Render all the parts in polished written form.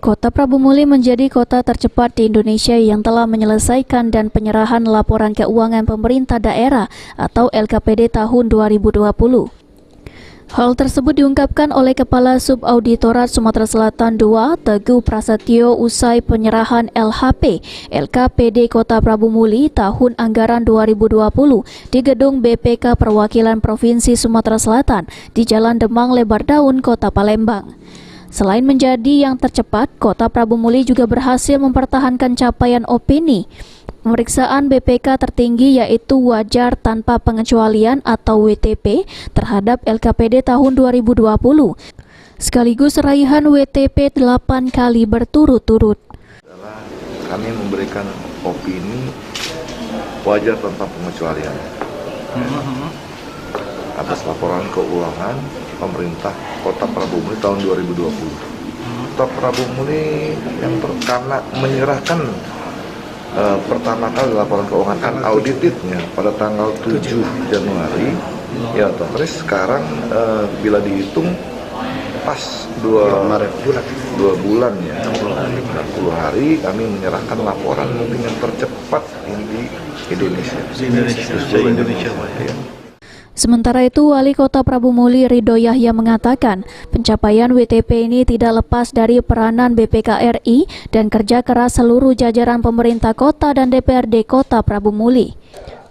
Kota Prabu Muli menjadi kota tercepat di Indonesia yang telah menyelesaikan dan penyerahan laporan keuangan pemerintah daerah atau LKPD tahun 2020. Hal tersebut diungkapkan oleh Kepala Subauditorat Sumatera Selatan II, Teguh Prasetyo, usai penyerahan LHP LKPD Kota Prabu Muli tahun anggaran 2020 di Gedung BPK Perwakilan Provinsi Sumatera Selatan di Jalan Demang Lebar Daun, Kota Palembang. Selain menjadi yang tercepat, Kota Prabu Muli juga berhasil mempertahankan capaian opini pemeriksaan BPK tertinggi, yaitu wajar tanpa pengecualian atau WTP terhadap LKPD tahun 2020, sekaligus raihan WTP 8 kali berturut-turut. Kami memberikan opini wajar tanpa pengecualian atas laporan keuangan pemerintah Kota Prabu Muli tahun 2020. Kota Prabu Muli yang karena menyerahkan pertama kali laporan keuangan unaudited-nya pada tanggal 7 Januari, ya otomatis sekarang bila dihitung pas 2 bulan ya, 60 hari kami menyerahkan laporan mungkin yang tercepat di Indonesia. Ya. Sementara itu, Wali Kota Prabu Muli Ridho Yahya mengatakan pencapaian WTP ini tidak lepas dari peranan BPK RI dan kerja keras seluruh jajaran pemerintah kota dan DPRD Kota Prabu Muli.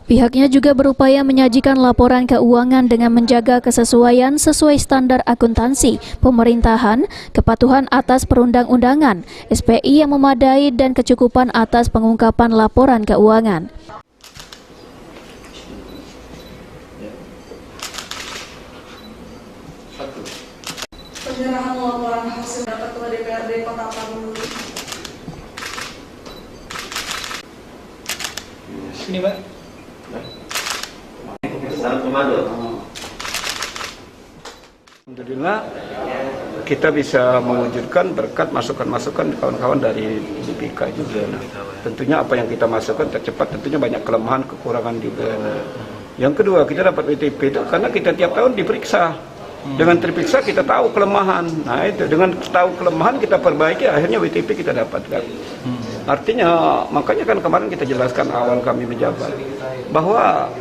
Pihaknya juga berupaya menyajikan laporan keuangan dengan menjaga kesesuaian sesuai standar akuntansi, pemerintahan, kepatuhan atas perundang-undangan, SPI yang memadai, dan kecukupan atas pengungkapan laporan keuangan. Penyerahan laporan hasil Ketua DPRD Kota Prabu Muli. Sini, Mbak. Alhamdulillah kita bisa mewujudkan berkat masukan-masukan kawan-kawan dari BPK juga. Nah, tentunya apa yang kita masukkan tercepat, tentunya banyak kelemahan, kekurangan juga. Yang kedua, kita dapat WTP itu karena kita tiap tahun diperiksa. Dengan terperiksa kita tahu kelemahan. Nah itu, dengan tahu kelemahan kita perbaiki, akhirnya WTP kita dapatkan. Artinya, makanya kan kemarin kita jelaskan awal kami menjabat bahwa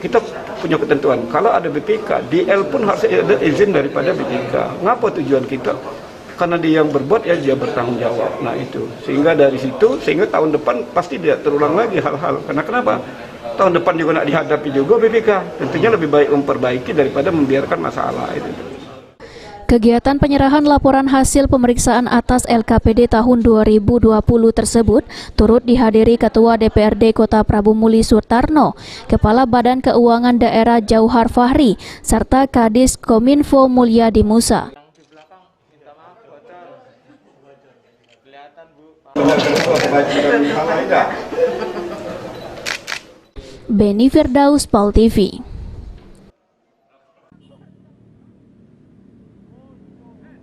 kita punya ketentuan. Kalau ada BPK, DL pun harus ada izin daripada BPK. Ngapa tujuan kita? Karena dia yang berbuat, ya dia bertanggung jawab. Nah itu, sehingga dari situ, sehingga tahun depan pasti tidak terulang lagi hal-hal. Karena kenapa? Tahun depan juga nak dihadapi juga BPK. Tentunya lebih baik memperbaiki daripada membiarkan masalah itu. Kegiatan penyerahan laporan hasil pemeriksaan atas LKPD tahun 2020 tersebut turut dihadiri Ketua DPRD Kota Prabu Muli Sutarno, Kepala Badan Keuangan Daerah Jauhar Fahri, serta Kadis Kominfo Mulyadi Musa. Beni Firdaus, PAL TV.